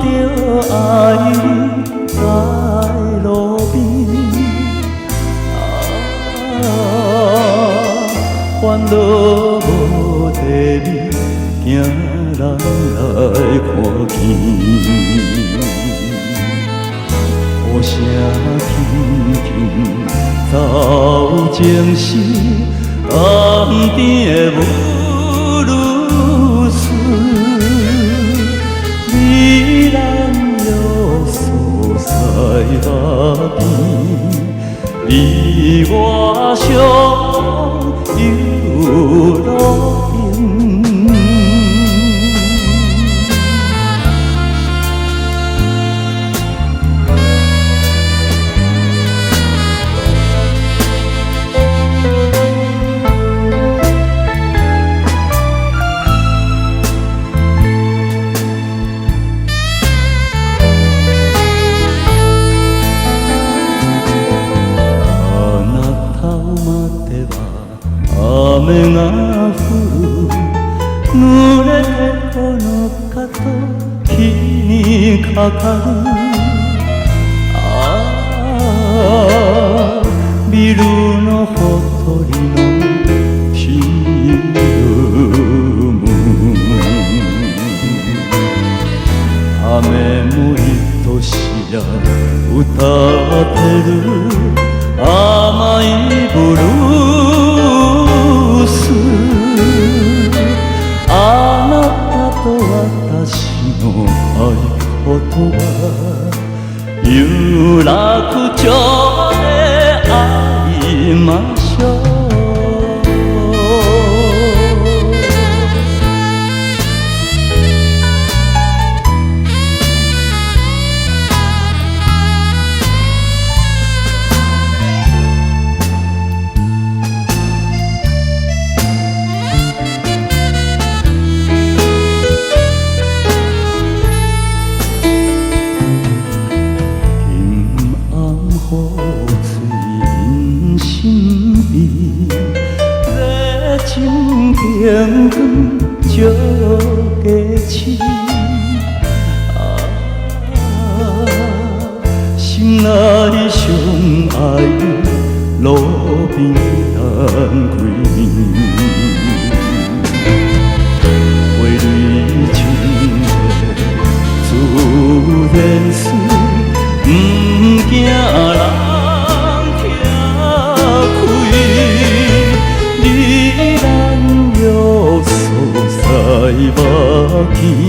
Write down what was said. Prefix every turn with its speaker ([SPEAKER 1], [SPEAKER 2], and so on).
[SPEAKER 1] 着爱在路边，烦恼无地味，惊人来看见。雨声轻轻走情时，红灯的母女丝，美兰又锁在目边，你我相拥路边。雨が降る濡れてこの肩気にかかるビルのほとりのフィルム雨もいとしや歌ってる甘いブルーあなたと私の合言葉有楽町で会いましょう天光照家市，心内相爱路边等几年，花蕊情的自然是不惊人。目